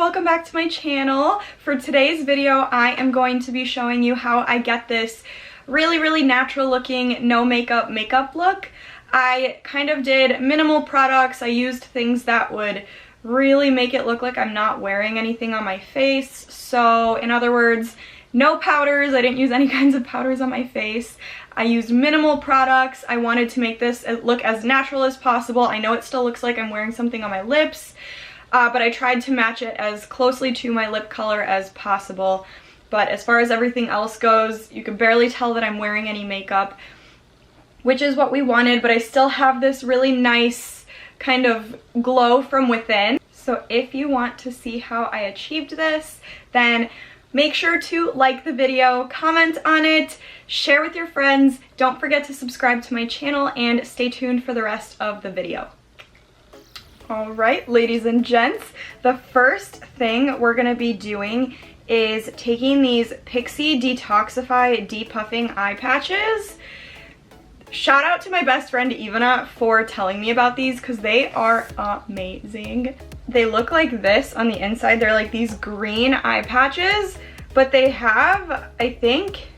welcome back to my channel. For today's video, I am going to be showing you how I get this really natural looking no makeup look. I kind of did minimal products. I used things that would really make it look like I'm not wearing anything on my face. So in other words, no powders. I didn't use any kinds of powders on my face. I used minimal products. I wanted to make this look as natural as possible. I know it still looks like I'm wearing something on my lips, but I tried to match it as closely to my lip color as possible. But as far as everything else goes, you can barely tell that I'm wearing any makeup, which is what we wanted, but I still have this really nice kind of glow from within. So if you want to see how I achieved this, then make sure to like the video, comment on it, share with your friends. Don't forget to subscribe to my channel and stay tuned for the rest of the video. All right, ladies and gents, the first thing we're gonna be doing is taking these PIXI DetoxifEYE Depuffing Eye Patches. Shout out to my best friend Ivana for telling me about these because they are amazing. They look like this on the inside. They're like these green eye patches, but they have, I think,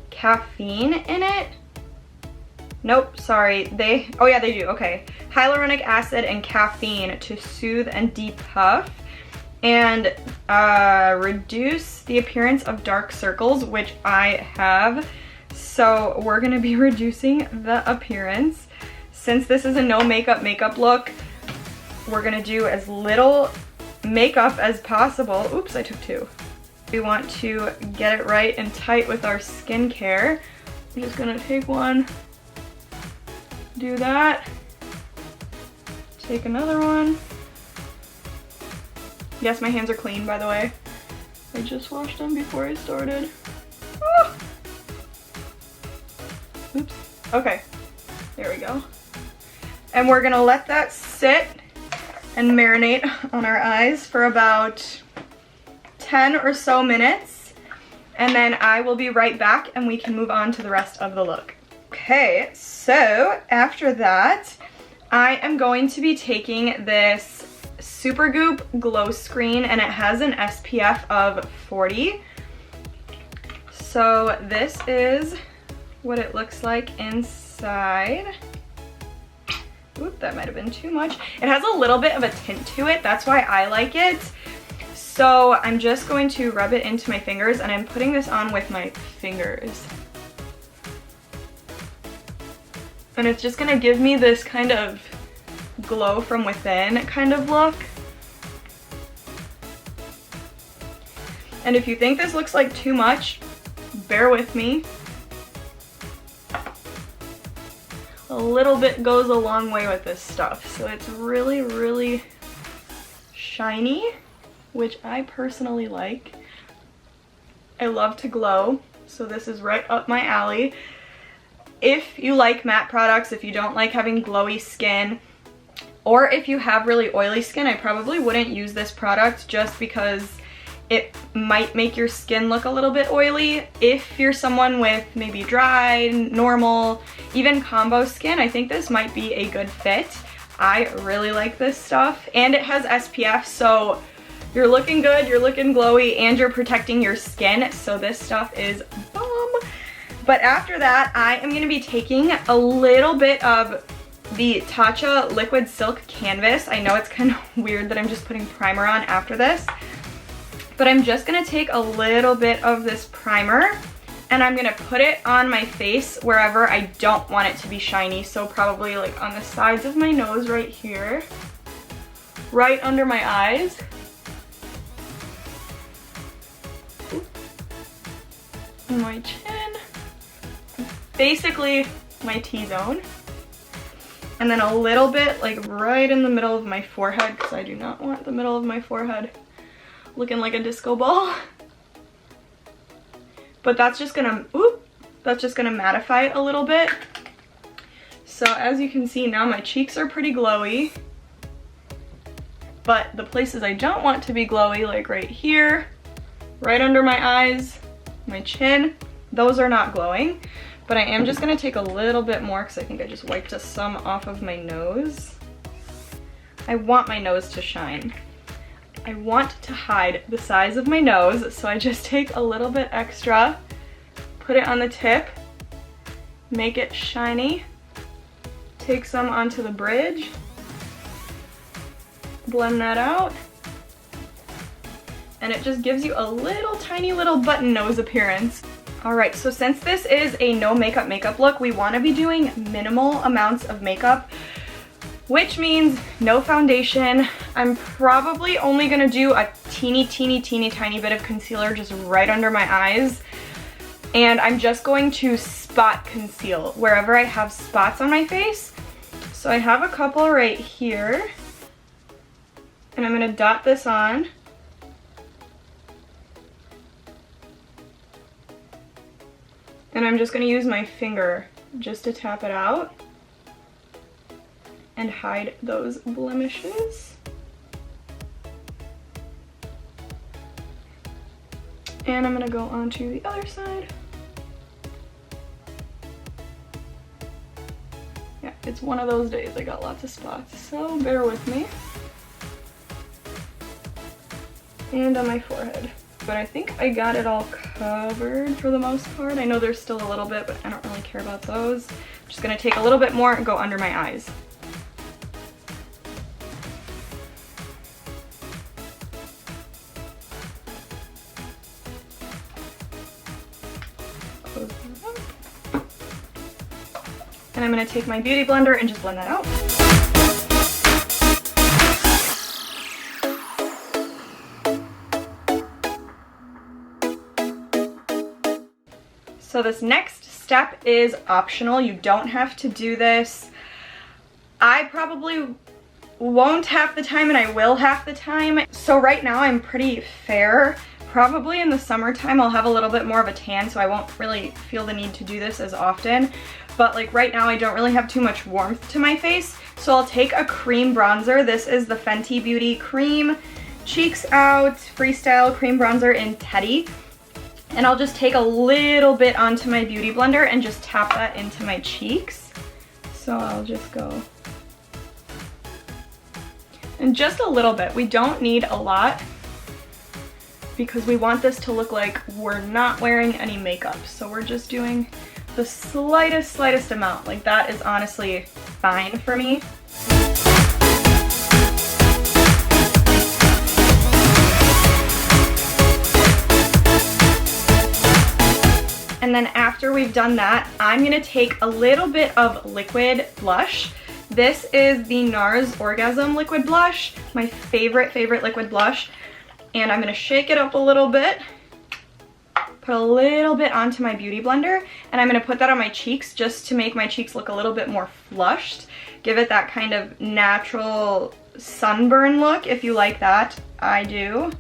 caffeine in it. Nope, sorry. Oh yeah, they do, okay. Hyaluronic acid and caffeine to soothe and depuff and reduce the appearance of dark circles, which I have. So we're gonna be reducing the appearance. Since this is a no makeup look, we're gonna do as little makeup as possible. Oops, I took two. We want to get it right and tight with our skincare. I'm just gonna take one, do that, take another one. Yes, my hands are clean, by the way. I just washed them before I started. Oh. Oops. Okay, there we go. And we're gonna let that sit and marinate on our eyes for about 10 or so minutes. And then I will be right back and we can move on to the rest of the look. Okay, so after that, I am going to be taking this SUPERGOOP Glow Screen, and it has an SPF of 40. So this is what it looks like inside. Oop, that might have been too much. It has a little bit of a tint to it. That's why I like it. So I'm just going to rub it into my fingers, and I'm putting this on with my fingers. And it's just gonna give me this kind of glow from within kind of look. And if you think this looks like too much, bear with me. A little bit goes a long way with this stuff. So it's really shiny, which I personally like. I love to glow, so this is right up my alley. If you like matte products, if you don't like having glowy skin, or if you have really oily skin, I probably wouldn't use this product just because it might make your skin look a little bit oily. If you're someone with maybe dry, normal, even combo skin, I think this might be a good fit. I really like this stuff, and it has SPF, so you're looking good, you're looking glowy, and you're protecting your skin, so this stuff is bomb. But after that, I am gonna be taking a little bit of the TATCHA Liquid Silk Canvas. I know it's kind of weird that I'm just putting primer on after this, but I'm just gonna take a little bit of this primer and I'm gonna put it on my face wherever I don't want it to be shiny. So probably like on the sides of my nose right here, right under my eyes. And my chin, basically my T-zone. And then a little bit like right in the middle of my forehead, because I do not want the middle of my forehead looking like a disco ball. But that's just gonna, mattify it a little bit. So as you can see now, my cheeks are pretty glowy. But the places I don't want to be glowy, like right here, right under my eyes, my chin, those are not glowing. But I am just gonna take a little bit more because I think I just wiped some off of my nose. I want my nose to shine. I want to hide the size of my nose, so I just take a little bit extra, put it on the tip, make it shiny, take some onto the bridge, blend that out, and it just gives you a little tiny little button nose appearance. Alright, so since this is a no makeup look, we want to be doing minimal amounts of makeup, which means no foundation. I'm probably only going to do a teeny tiny bit of concealer just right under my eyes, and I'm just going to spot conceal wherever I have spots on my face. So I have a couple right here, and I'm going to dot this on. And I'm just going to use my finger just to tap it out and hide those blemishes. And I'm going to go on to the other side. Yeah, it's one of those days I got lots of spots, so bear with me. And on my forehead. But I think I got it all covered for the most part. I know there's still a little bit, but I don't really care about those. I'm just gonna take a little bit more and go under my eyes. Close that up. And I'm gonna take my beauty blender and just blend that out. So this next step is optional. You don't have to do this. I probably won't half the time and I will half the time. So right now I'm pretty fair. Probably in the summertime I'll have a little bit more of a tan, so I won't really feel the need to do this as often. But like right now I don't really have too much warmth to my face. So I'll take a cream bronzer. This is the Fenty Beauty Cream Cheeks Out Freestyle Cream Bronzer in Teddy. And I'll just take a little bit onto my beauty blender and just tap that into my cheeks. So I'll just go. And just a little bit. We don't need a lot because we want this to look like we're not wearing any makeup. So we're just doing the slightest amount. Like that is honestly fine for me. And then after we've done that, I'm gonna take a little bit of liquid blush. This is the NARS Orgasm liquid blush, my favorite liquid blush. And I'm gonna shake it up a little bit, put a little bit onto my beauty blender, and I'm gonna put that on my cheeks just to make my cheeks look a little bit more flushed. Give it that kind of natural sunburn look if you like that. I do.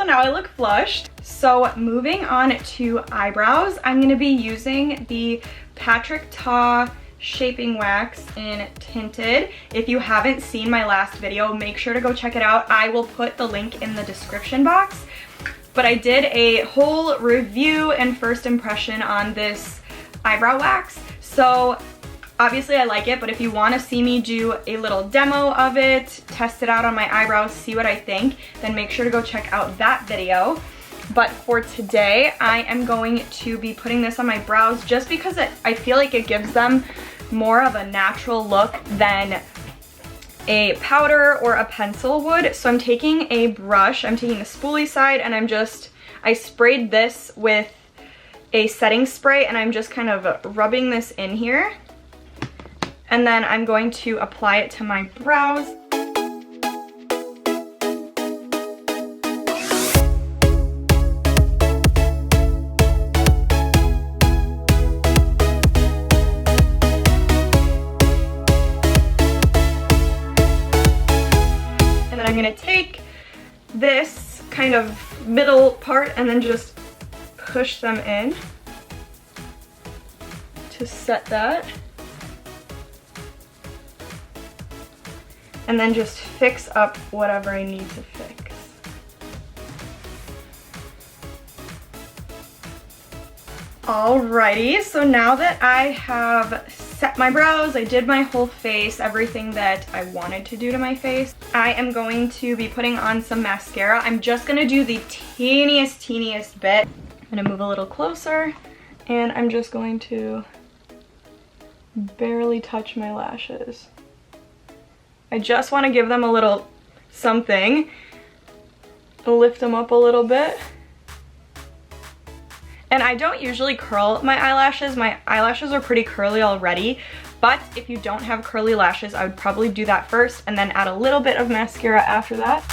Now I look flushed. So moving on to eyebrows, I'm going to be using the TATCHA Shaping Wax in Tinted. If you haven't seen my last video, make sure to go check it out. I will put the link in the description box. But I did a whole review and first impression on this eyebrow wax. So obviously I like it, but if you want to see me do a little demo of it, test it out on my eyebrows, see what I think, then make sure to go check out that video. But for today, I am going to be putting this on my brows just because I feel like it gives them more of a natural look than a powder or a pencil would. So I'm taking a brush, I'm taking the spoolie side, and I sprayed this with a setting spray, and I'm just kind of rubbing this in here. And then I'm going to apply it to my brows. And then I'm going to take this kind of middle part and then just push them in to set that. And then just fix up whatever I need to fix. Alrighty, so now that I have set my brows, I did my whole face, everything that I wanted to do to my face, I am going to be putting on some mascara. I'm just gonna do the teeniest bit. I'm gonna move a little closer, and I'm just going to barely touch my lashes. I just want to give them a little something, lift them up a little bit. And I don't usually curl my eyelashes. My eyelashes are pretty curly already, but if you don't have curly lashes, I would probably do that first and then add a little bit of mascara after that.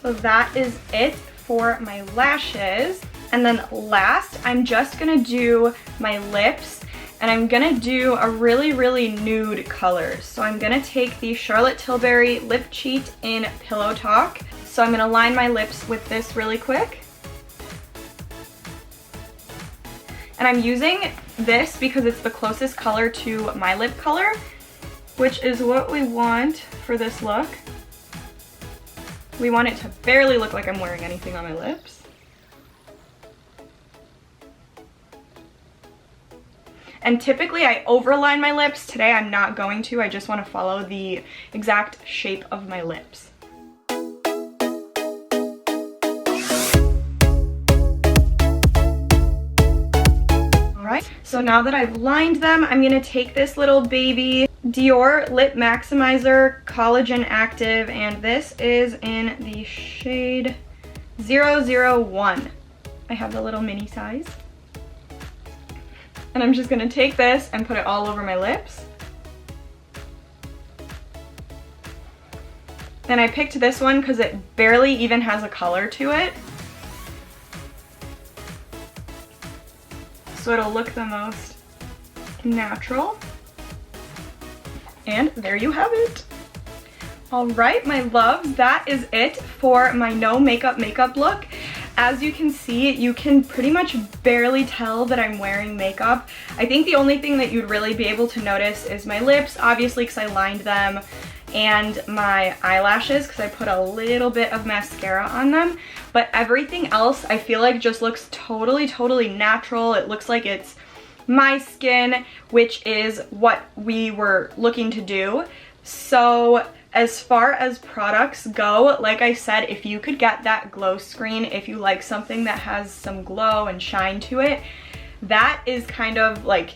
So that is it for my lashes. And then last, I'm just gonna do my lips, and I'm gonna do a really nude color. So I'm gonna take the Charlotte Tilbury Lip Cheat in Pillow Talk. So I'm gonna line my lips with this really quick. And I'm using this because it's the closest color to my lip color, which is what we want for this look. We want it to barely look like I'm wearing anything on my lips. And typically I overline my lips. Today I'm not going to. I just want to follow the exact shape of my lips. Alright, so now that I've lined them, I'm going to take this little baby DIOR Lip Maximizer Collagen Active, and this is in the shade 001. I have the little mini size. And I'm just gonna take this and put it all over my lips. And I picked this one because it barely even has a color to it. So it'll look the most natural. And there you have it. All right, my loves, that is it for my no makeup look. As you can see, you can pretty much barely tell that I'm wearing makeup. I think the only thing that you'd really be able to notice is my lips, obviously because I lined them, and my eyelashes because I put a little bit of mascara on them. But everything else I feel like just looks totally natural. It looks like it's my skin, which is what we were looking to do. So as far as products go, like I said, if you could get that glow screen, if you like something that has some glow and shine to it, that is kind of like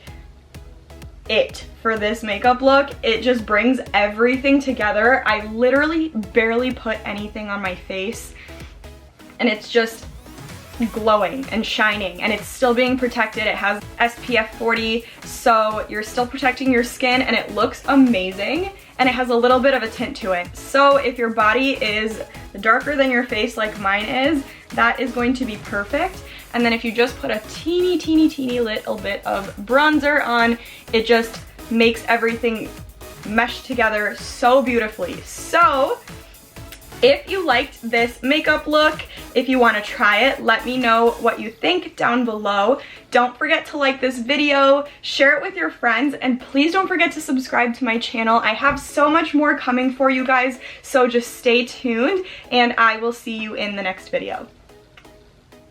it for this makeup look. It just brings everything together. I literally barely put anything on my face, and it's just glowing and shining, and it's still being protected. It has SPF 40, so you're still protecting your skin, and it looks amazing, and it has a little bit of a tint to it. So if your body is darker than your face like mine is, that is going to be perfect. And then if you just put a teeny little bit of bronzer on, it just makes everything mesh together so beautifully. So if you liked this makeup look, if you want to try it, let me know what you think down below. Don't forget to like this video, share it with your friends, and please don't forget to subscribe to my channel. I have so much more coming for you guys, so just stay tuned, and I will see you in the next video.